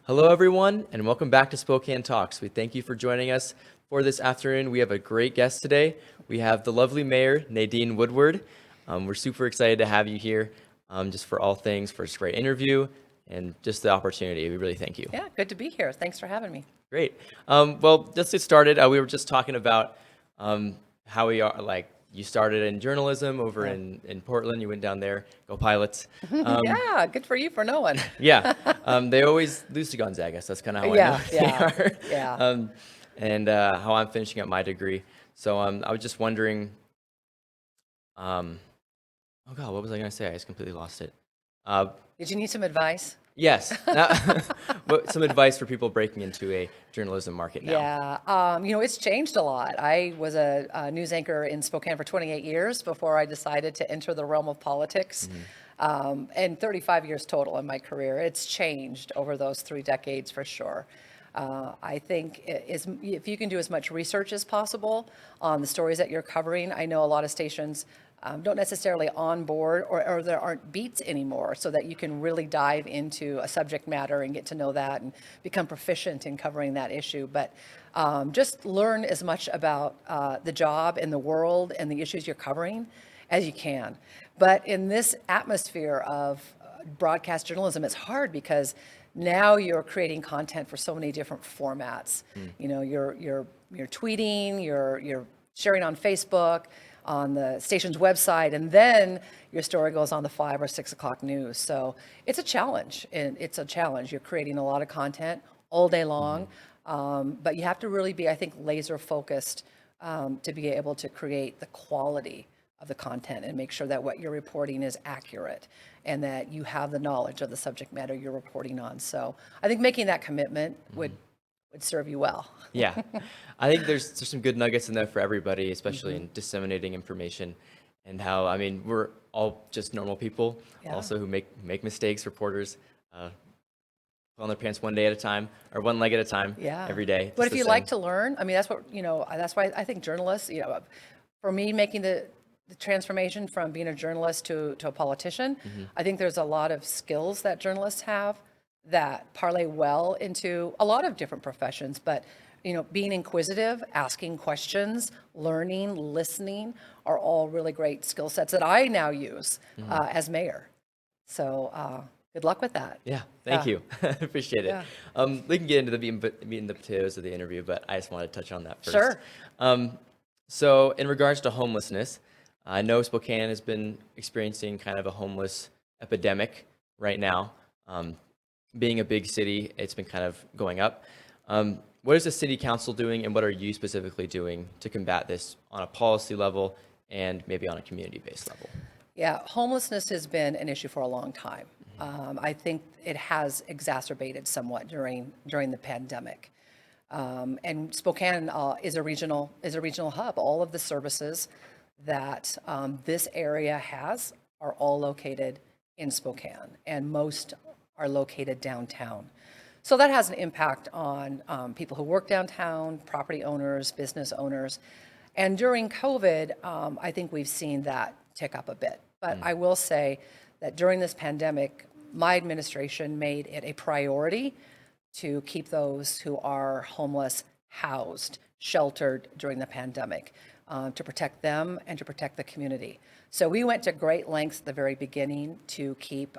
Hello, everyone, and welcome back to Spokane Talks. We thank you for joining us for this afternoon. We have a great guest today. We have the lovely Mayor, Nadine Woodward. We're super excited to have you here just for all things, for this great interview, and just the opportunity. We really thank you. Yeah, good to be here. Thanks for having me. Great. Well, let's get started. We were just talking about how we are, you started in journalism over in Portland. You went down there. Go Pilots. Yeah, good for you for knowing. Yeah. They always lose to Gonzaga, so that's kind of how I know they are. Yeah. And how I'm finishing up my degree. So I was just wondering, oh God, what was I going to say? I just completely lost it. Did you need some advice? Yes. Some advice for people breaking into a journalism market now. Yeah, it's changed a lot. I was a news anchor in Spokane for 28 years before I decided to enter the realm of politics. And 35 years total in my career. It's changed over those 3 decades for sure. I think if you can do as much research as possible on the stories that you're covering, I know a lot of stations don't necessarily onboard or there aren't beats anymore so that you can really dive into a subject matter and get to know that and become proficient in covering that issue. But just learn as much about the job and the world and the issues you're covering as you can. But in this atmosphere of broadcast journalism, it's hard because now you're creating content for so many different formats. You know, you're tweeting, you're sharing on Facebook, on the station's website, and then your story goes on the 5 or 6 o'clock news. So it's a challenge, and it's a challenge. You're creating a lot of content all day long, but you have to really be, I think, laser focused to be able to create the quality of the content and make sure that what you're reporting is accurate and that you have the knowledge of the subject matter you're reporting on. So I think making that commitment would serve you well. Yeah, I think there's some good nuggets in there for everybody, especially in disseminating information and how, I mean, we're all just normal people also who make mistakes, reporters, put on their pants one day at a time or one leg at a time every day. But if you like to learn, I mean, that's what, that's why I think journalists, for me, making the transformation from being a journalist to a politician, I think there's a lot of skills that journalists have that parlay well into a lot of different professions. But, being inquisitive, asking questions, learning, listening are all really great skill sets that I now use as mayor. So good luck with that. Yeah, thank you. Appreciate it. We can get into the meat and the potatoes of the interview, but I just wanted to touch on that first. Sure. So in regards to homelessness, I know Spokane has been experiencing kind of a homeless epidemic right now. Being a big city, it's been kind of going up. What is the city council doing, and what are you specifically doing to combat this on a policy level and maybe on a community-based level? Yeah, homelessness has been an issue for a long time. I think it has exacerbated somewhat during the pandemic. And Spokane is a regional hub. All of the services that this area has are all located in Spokane, and most are located downtown. So that has an impact on people who work downtown, property owners, business owners. And during COVID, I think we've seen that tick up a bit. But I will say that during this pandemic, my administration made it a priority to keep those who are homeless housed, sheltered during the pandemic, to protect them and to protect the community. So we went to great lengths at the very beginning to keep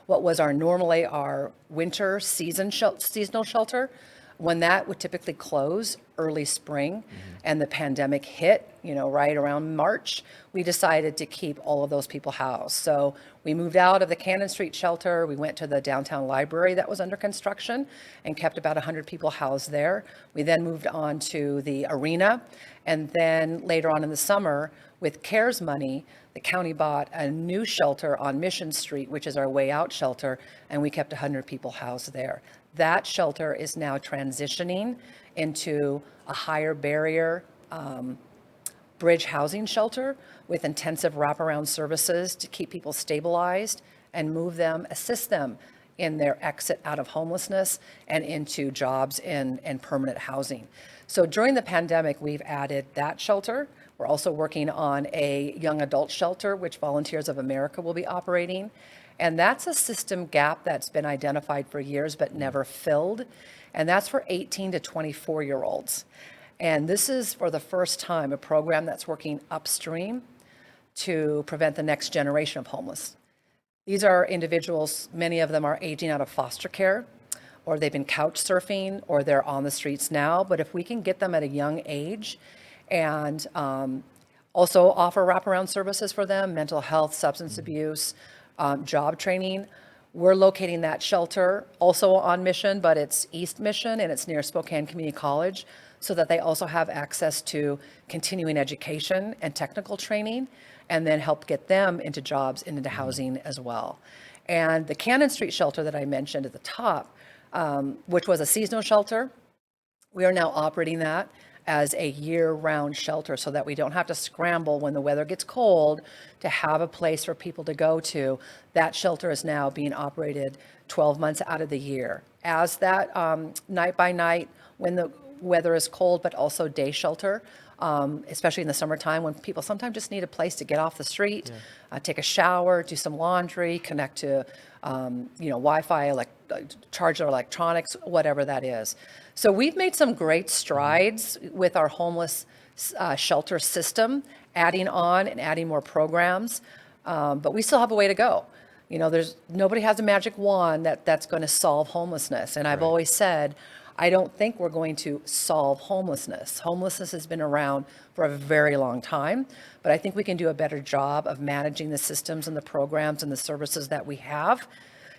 what was normally our winter seasonal shelter. When that would typically close early spring and the pandemic hit, right around March, we decided to keep all of those people housed. So we moved out of the Cannon Street shelter. We went to the downtown library that was under construction and kept about 100 people housed there. We then moved on to the arena. And then later on in the summer, with CARES money, the county bought a new shelter on Mission Street, which is our way out shelter, and we kept 100 people housed there. That shelter is now transitioning into a higher barrier bridge housing shelter with intensive wraparound services to keep people stabilized and move them, assist them in their exit out of homelessness and into jobs and permanent housing. So during the pandemic, we've added that shelter. We're also working on a young adult shelter, which Volunteers of America will be operating. And that's a system gap that's been identified for years but never filled. And that's for 18 to 24-year-olds. And this is, for the first time, a program that's working upstream to prevent the next generation of homeless. These are individuals, many of them are aging out of foster care, or they've been couch surfing, or they're on the streets now. But if we can get them at a young age and also offer wraparound services for them, mental health, substance abuse, job training. We're locating that shelter also on Mission, but it's East Mission and it's near Spokane Community College, so that they also have access to continuing education and technical training, and then help get them into jobs and into housing as well. And the Cannon Street shelter that I mentioned at the top, which was a seasonal shelter, we are now operating that as a year-round shelter so that we don't have to scramble when the weather gets cold to have a place for people to go to. That shelter is now being operated 12 months out of the year as that night by night when the weather is cold, but also day shelter, especially in the summertime when people sometimes just need a place to get off the street, take a shower, do some laundry, connect to Wi-Fi, charge their electronics, whatever that is. So we've made some great strides with our homeless shelter system, adding on and adding more programs, but we still have a way to go. Nobody has a magic wand that's going to solve homelessness. And I've always said, I don't think we're going to solve homelessness. Homelessness has been around for a very long time, but I think we can do a better job of managing the systems and the programs and the services that we have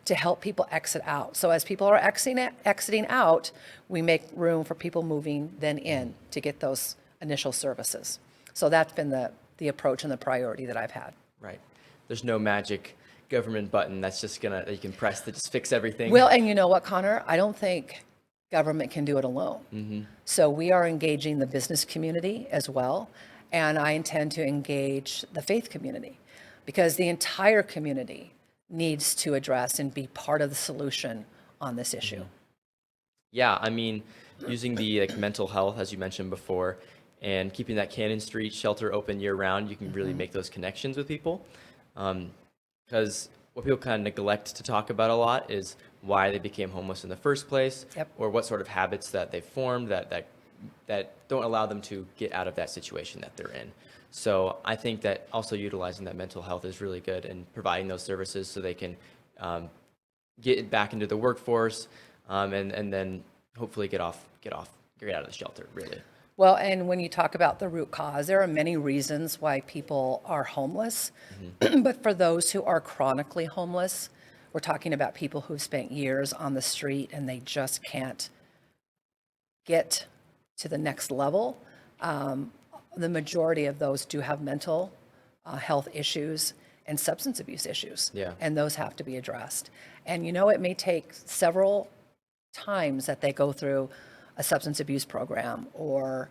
to help people exit out. So as people are exiting out, we make room for people moving then in to get those initial services. So that's been the approach and the priority that I've had. Right. There's no magic government button that's just that you can press to just fix everything. Well, and you know what, Connor? I don't think government can do it alone. Mm-hmm. So we are engaging the business community as well, and I intend to engage the faith community, because the entire community needs to address and be part of the solution on this issue. Yeah, I mean, using the mental health, as you mentioned before, and keeping that Cannon Street shelter open year-round, you can really make those connections with people. Because what people kind of neglect to talk about a lot is why they became homeless in the first place, or what sort of habits that they formed that don't allow them to get out of that situation that they're in. So I think that also utilizing that mental health is really good, and providing those services so they can get back into the workforce, and then hopefully get out of the shelter, really. Well, and when you talk about the root cause, there are many reasons why people are homeless. But for those who are chronically homeless, we're talking about people who've spent years on the street and they just can't get to the next level. The majority of those do have mental health issues and substance abuse issues. Yeah. And those have to be addressed. And it may take several times that they go through a substance abuse program, or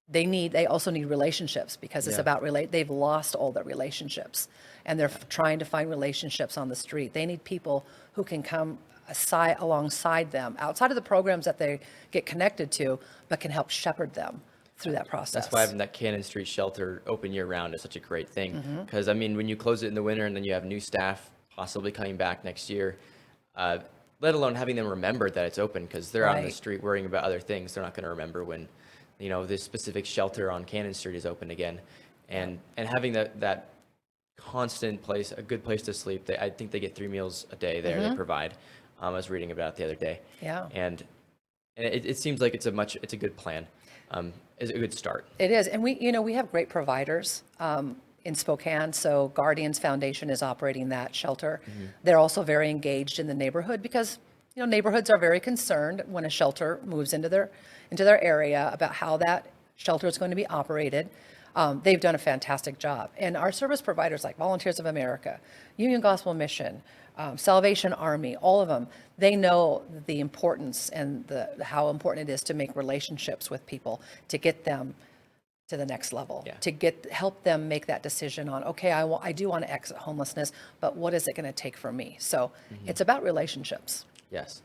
they also need relationships, because it's about they've lost all their relationships and they're trying to find relationships on the street. They need people who can come alongside them outside of the programs that they get connected to, but can help shepherd them through that process. That's why having that Cannon Street shelter open year-round is such a great thing. Because, I mean, when you close it in the winter and then you have new staff possibly coming back next year, let alone having them remember that it's open, because they're out on the street worrying about other things. They're not going to remember when, this specific shelter on Cannon Street is open again. And having that constant place, a good place to sleep. I think they get 3 meals a day there. They provide. I was reading about it the other day. Yeah. And it seems like it's a good plan. Is a good start. It is. And we have great providers in Spokane. So Guardians Foundation is operating that shelter. They're also very engaged in the neighborhood, because neighborhoods are very concerned when a shelter moves into their area about how that shelter is going to be operated. They've done a fantastic job. And our service providers like Volunteers of America, Union Gospel Mission, Salvation Army, all of them, they know the importance and how important it is to make relationships with people, to get them to the next level, to help them make that decision on, okay, I do want to exit homelessness, but what is it going to take for me? So it's about relationships. Yes.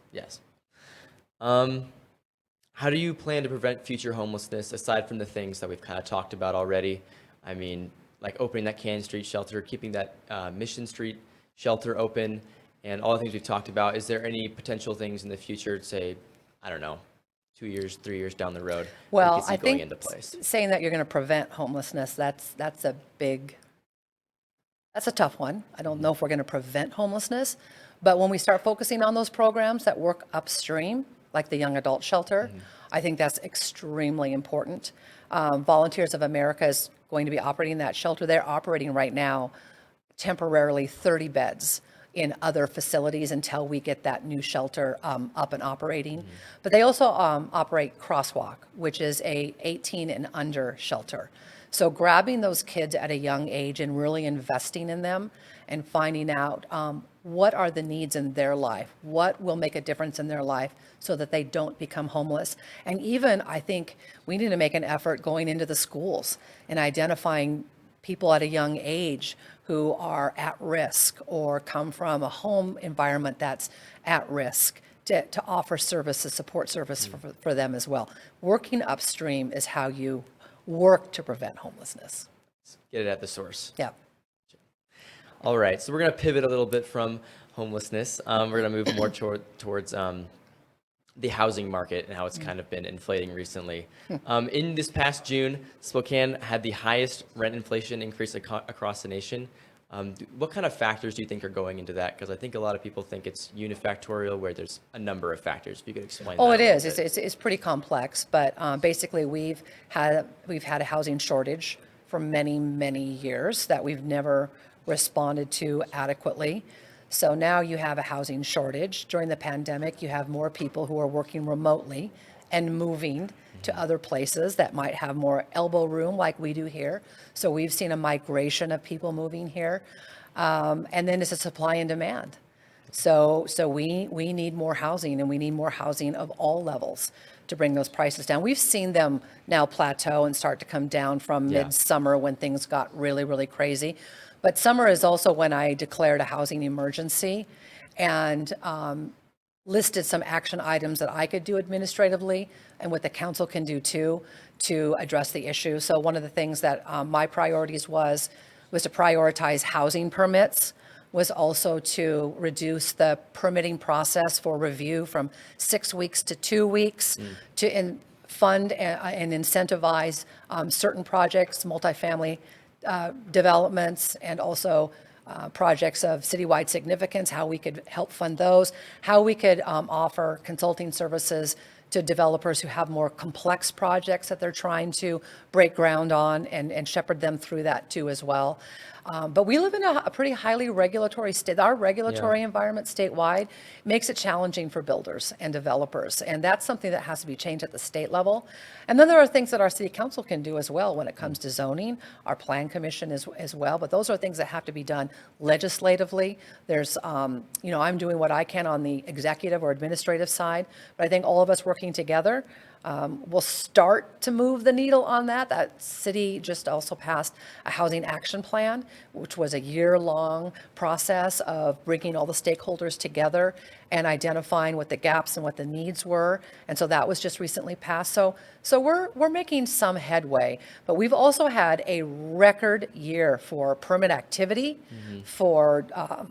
How do you plan to prevent future homelessness, aside from the things that we've kind of talked about already? I mean, like opening that Cannon Street shelter, keeping that Mission Street shelter open and all the things we've talked about, is there any potential things in the future, say, I don't know, 2 years, 3 years down the road, we Well, could see I going think into place? saying that you're going to prevent homelessness, that's a tough one. I don't know if we're going to prevent homelessness, but when we start focusing on those programs that work upstream, like the young adult shelter, I think that's extremely important. Volunteers of America is going to be operating that shelter. They're operating right now temporarily 30 beds in other facilities until we get that new shelter up and operating. But they also operate Crosswalk, which is a 18 and under shelter. So grabbing those kids at a young age and really investing in them and finding out what are the needs in their life, what will make a difference in their life so that they don't become homeless. And even I think we need to make an effort going into the schools and identifying people at a young age who are at risk or come from a home environment that's at risk to offer services, support service for them as well. Working upstream is how you work to prevent homelessness. Get it at the source. Yeah. All right, so we're going to pivot a little bit from homelessness. We're going to move more towards the housing market and how it's kind of been inflating recently. In this past June, Spokane had the highest rent inflation increase across the nation. What kind of factors do you think are going into that? Because I think a lot of people think it's unifactorial, where there's a number of factors. If you could explain that. Oh, it a little is. bit. It's pretty complex, but basically we've had a housing shortage for many, many years that we've never responded to adequately. So now you have a housing shortage. During the pandemic, you have more people who are working remotely and moving to other places that might have more elbow room like we do here. So we've seen a migration of people moving here. And then it's a supply and demand. So we need more housing, and we need more housing of all levels to bring those prices down. We've seen them now plateau and start to come down from midsummer when things got really, really crazy. But summer is also when I declared a housing emergency and listed some action items that I could do administratively and what the council can do too to address the issue. So one of the things that my priorities was to prioritize housing permits, was also to reduce the permitting process for review from 6 weeks to 2 weeks, to fund and incentivize certain projects, multifamily developments, and also projects of citywide significance, how we could help fund those, how we could offer consulting services to developers who have more complex projects that they're trying to break ground on, and shepherd them through that too as well. But we live in a pretty highly regulatory state. Our regulatory environment statewide makes it challenging for builders and developers. And that's something that has to be changed at the state level. And then there are things that our city council can do as well when it comes to zoning, our plan commission as well. But those are things that have to be done legislatively. There's, I'm doing what I can on the executive or administrative side, but I think all of us working together will start to move the needle on that. That city just also passed a housing action plan, which was a year-long process of bringing all the stakeholders together and identifying what the gaps and what the needs were. And so that was just recently passed. So we're making some headway, but we've also had a record year for permit activity, for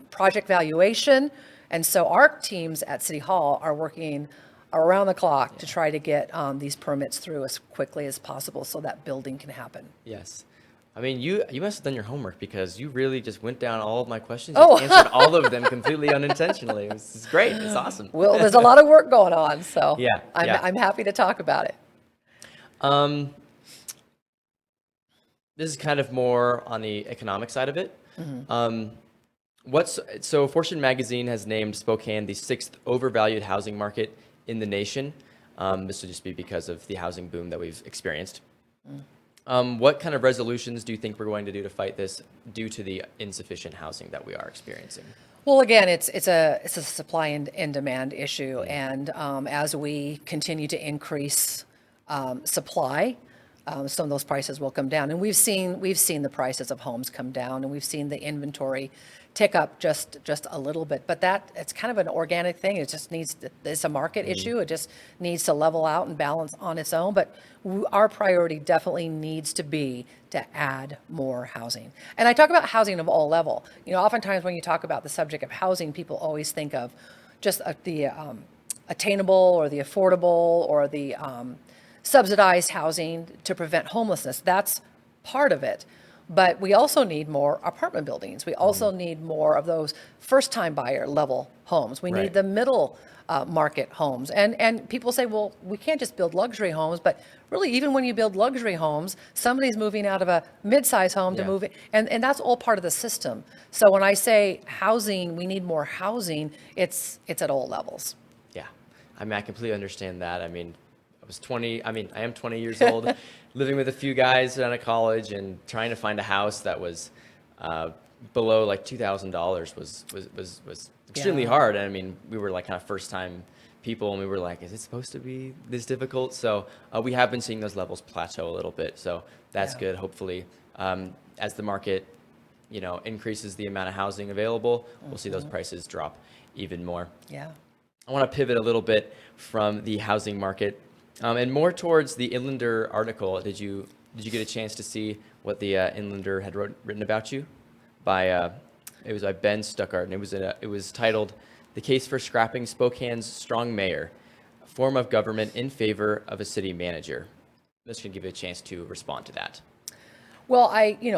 project valuation. And so our teams at City Hall are working around the clock to try to get these permits through as quickly as possible so that building can happen. Yes. I mean, you must have done your homework, because you really just went down all of my questions. Oh. You answered all of them completely unintentionally. It's great. It's awesome. Well, there's a lot of work going on, so Yeah, I'm happy to talk about it. This is kind of more on the economic side of it. So Fortune magazine has named Spokane the 6th overvalued housing market in the nation. This would just be because of the housing boom that we've experienced. What kind of resolutions do you think we're going to do to fight this due to the insufficient housing that we are experiencing? Well, again, it's a supply and demand issue, and as we continue to increase supply, some of those prices will come down. And we've seen the prices of homes come down, and we've seen the inventory tick up just a little bit. But it's kind of an organic thing. It just it's a market issue. It just needs to level out and balance on its own. But our priority definitely needs to be to add more housing. And I talk about housing of all level. Oftentimes when you talk about the subject of housing, people always think of just the attainable or the affordable or the subsidized housing to prevent homelessness. That's part of it. But we also need more apartment buildings. We also need more of those first-time buyer level homes. We need the middle market homes. And people say, well, we can't just build luxury homes. But really, even when you build luxury homes, somebody's moving out of a mid-size home to move it. And that's all part of the system. So when I say housing, we need more housing, it's at all levels. Yeah. I completely understand that. I am 20 years old, living with a few guys out of college and trying to find a house that was below like $2,000 was extremely hard. And we were like kind of first time people, and we were like, is it supposed to be this difficult? So we have been seeing those levels plateau a little bit. So that's good. Hopefully, as the market, increases the amount of housing available, we'll see those prices drop even more. Yeah. I want to pivot a little bit from the housing market and more towards the Inlander article. Did you get a chance to see what the Inlander had written about you? It was by Ben Stuckart, and it was titled "The Case for Scrapping Spokane's Strong Mayor: A Form of Government in Favor of a City Manager." I'm just going to give you a chance to respond to that. Well,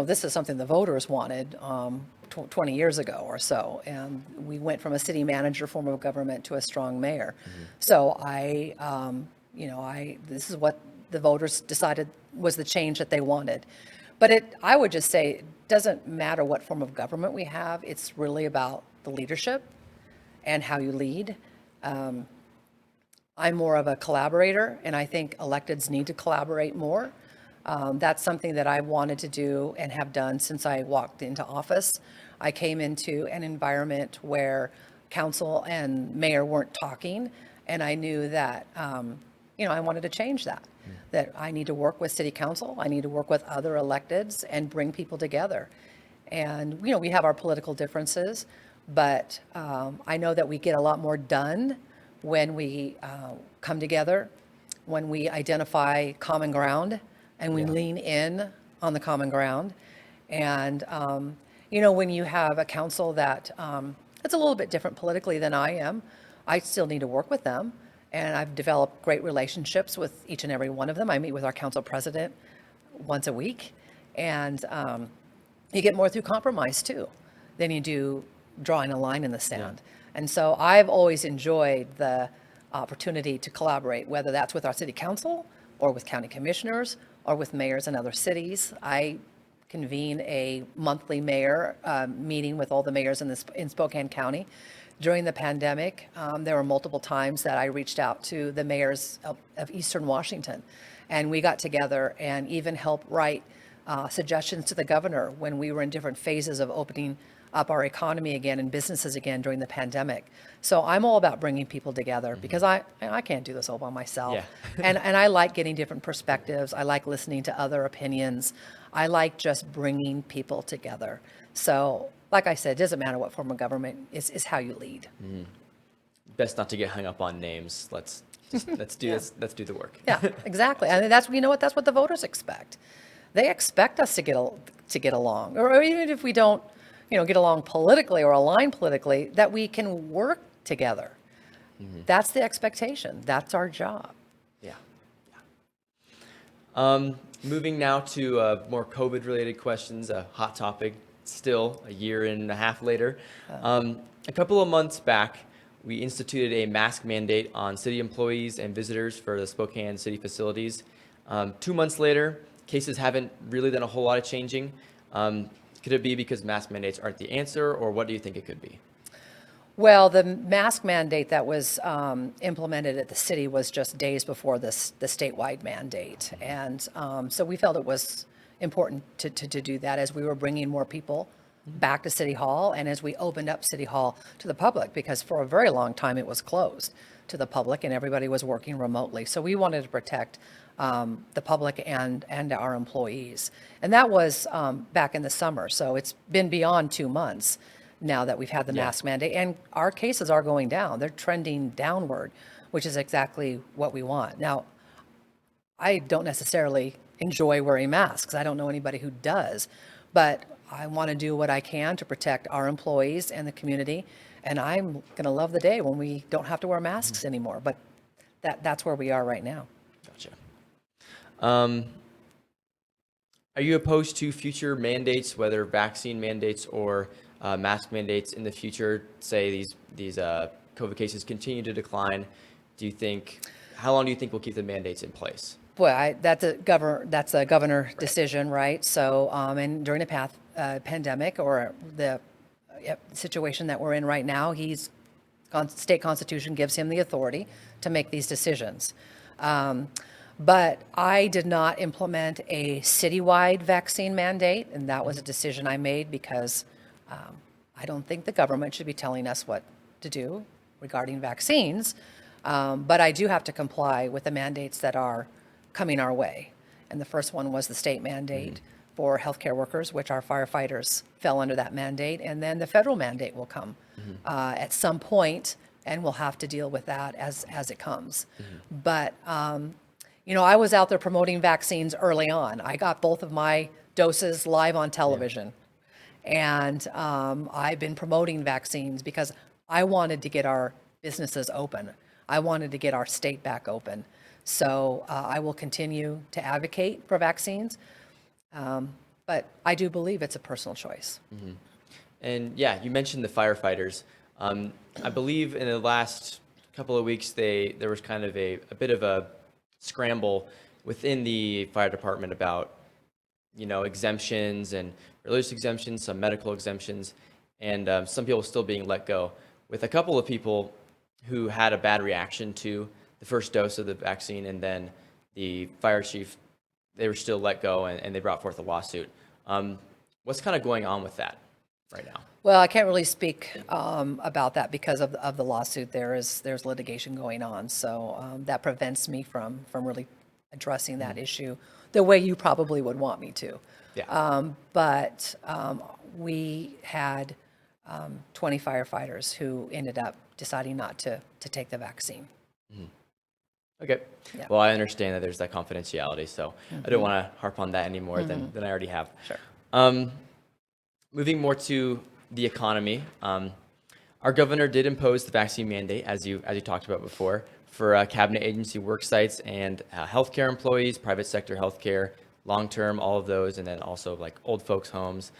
this is something the voters wanted 20 years ago or so, and we went from a city manager form of government to a strong mayor. So this is what the voters decided was the change that they wanted. But I would just say it doesn't matter what form of government we have. It's really about the leadership and how you lead. I'm more of a collaborator, and I think electeds need to collaborate more. That's something that I wanted to do and have done since I walked into office. I came into an environment where council and mayor weren't talking, and I knew that, I wanted to change that. That I need to work with city council, I need to work with other electeds and bring people together. And, we have our political differences, but I know that we get a lot more done when we come together, when we identify common ground, and we lean in on the common ground. And, when you have a council that it's a little bit different politically than I am, I still need to work with them. And I've developed great relationships with each and every one of them. I meet with our council president once a week. And you get more through compromise, too, than you do drawing a line in the sand. Yeah. And so I've always enjoyed the opportunity to collaborate, whether that's with our city council or with county commissioners or with mayors in other cities. I convene a monthly mayor meeting with all the mayors in Spokane County. During the pandemic, there were multiple times that I reached out to the mayors of Eastern Washington, and we got together and even helped write suggestions to the governor when we were in different phases of opening up our economy again and businesses again during the pandemic. So I'm all about bringing people together because I can't do this all by myself. Yeah. and I like getting different perspectives. I like listening to other opinions. I like just bringing people together. So, like I said, it doesn't matter what form of government, is how you lead. Best not to get hung up on names. Let's do this. Let's do the work. Yeah, exactly. And that's what the voters expect. They expect us to get along, or even if we don't, get along politically or align politically, that we can work together. That's the expectation. That's our job. Yeah. Moving now to more COVID-related questions, a hot topic. Still a year and a half later. A couple of months back, we instituted a mask mandate on city employees and visitors for the Spokane city facilities. 2 months later, cases haven't really done a whole lot of changing. Could it be because mask mandates aren't the answer, or what do you think it could be? Well, the mask mandate that was implemented at the city was just days before the statewide mandate. And so we felt it was important to do that as we were bringing more people back to City Hall and as we opened up City Hall to the public, because for a very long time it was closed to the public and everybody was working remotely. So we wanted to protect the public and our employees. And that was back in the summer. So it's been beyond 2 months now that we've had the mask mandate, and our cases are going down. They're trending downward, which is exactly what we want. Now, I don't necessarily enjoy wearing masks. I don't know anybody who does, but I want to do what I can to protect our employees and the community. And I'm going to love the day when we don't have to wear masks anymore. But that's where we are right now. Gotcha. Are you opposed to future mandates, whether vaccine mandates or mask mandates in the future? Say these COVID cases continue to decline. How long do you think we'll keep the mandates in place? Boy, that's a governor decision, right? So, and during the pandemic or the situation that we're in right now, state constitution gives him the authority to make these decisions. But I did not implement a citywide vaccine mandate, and that was a decision I made because I don't think the government should be telling us what to do regarding vaccines. But I do have to comply with the mandates that are coming our way. And the first one was the state mandate for healthcare workers, which our firefighters fell under that mandate. And then the federal mandate will come at some point, and we'll have to deal with that as it comes. But, I was out there promoting vaccines early on. I got both of my doses live on television. And I've been promoting vaccines because I wanted to get our businesses open. I wanted to get our state back open. So I will continue to advocate for vaccines. But I do believe it's a personal choice. And you mentioned the firefighters. I believe in the last couple of weeks, there was kind of a bit of a scramble within the fire department about, exemptions and religious exemptions, some medical exemptions, and some people still being let go, with a couple of people who had a bad reaction to the first dose of the vaccine, and then the fire chief, they were still let go, and they brought forth a lawsuit. What's kind of going on with that right now? Well, I can't really speak about that because of the lawsuit. There's litigation going on, so that prevents me from really addressing that issue the way you probably would want me to. But we had 20 firefighters who ended up deciding not to take the vaccine. Okay. Yeah. Well, I understand that there's that confidentiality, so I don't want to harp on that any more than I already have. Sure. Moving more to the economy, our governor did impose the vaccine mandate, as you talked about before, for cabinet agency work sites and healthcare employees, private sector healthcare, long-term, all of those, and then also like old folks' homes,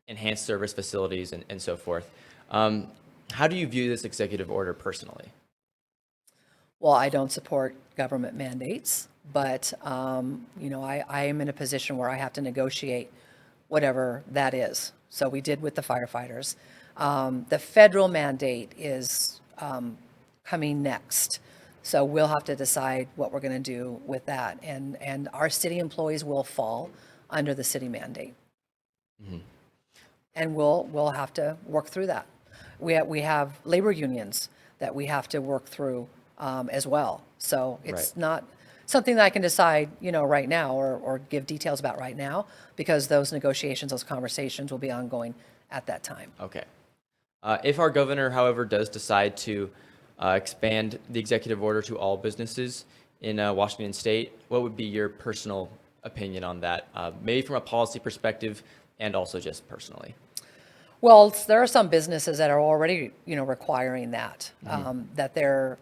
enhanced service facilities, and so forth. How do you view this executive order personally? Well, I don't support government mandates, but I am in a position where I have to negotiate whatever that is. So we did with the firefighters. The federal mandate is coming next. So we'll have to decide what we're going to do with that. And our city employees will fall under the city mandate. And we'll have to work through that. We have labor unions that we have to work through as well. So it's not something that I can decide, right now or give details about right now, because those negotiations, those conversations will be ongoing at that time. Okay. If our governor, however, does decide to expand the executive order to all businesses in Washington State, what would be your personal opinion on that? Maybe from a policy perspective and also just personally. Well, there are some businesses that are already, requiring that, that their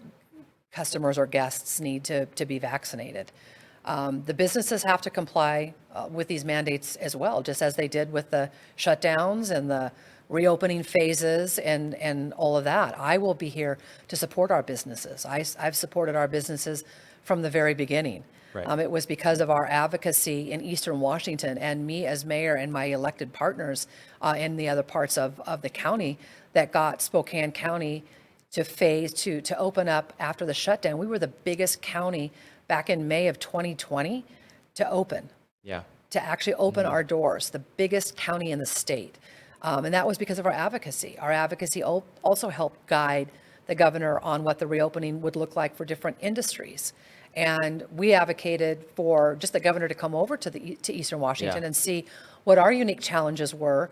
customers or guests need to be vaccinated. The businesses have to comply with these mandates as well, just as they did with the shutdowns and the reopening phases and all of that. I will be here to support our businesses. I've supported our businesses from the very beginning. Right. It was because of our advocacy in Eastern Washington and me as mayor and my elected partners in the other parts of the county that got Spokane County to open up after the shutdown. We were the biggest county back in May of 2020 to open. Yeah. to actually open our doors, the biggest county in the state. And that was because of our advocacy. Our advocacy also helped guide the governor on what the reopening would look like for different industries. And we advocated for just the governor to come over to Eastern Washington and see what our unique challenges were,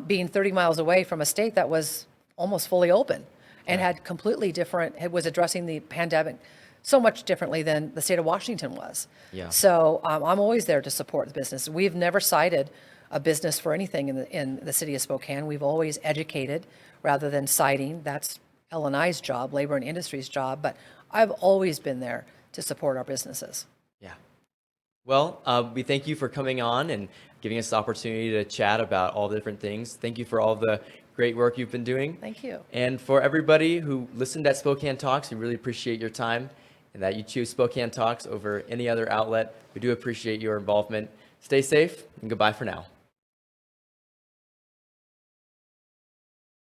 being 30 miles away from a state that was almost fully open and had completely different, it was addressing the pandemic so much differently than the state of Washington was. So I'm always there to support the business. We've never cited a business for anything in the city of Spokane. We've always educated rather than citing. That's L&I's job, labor and industry's job, but I've always been there to support our businesses. Yeah. Well, we thank you for coming on and giving us the opportunity to chat about all the different things. Thank you for all the great work you've been doing. Thank you. And for everybody who listened at Spokane Talks, we really appreciate your time and that you choose Spokane Talks over any other outlet. We do appreciate your involvement. Stay safe and goodbye for now.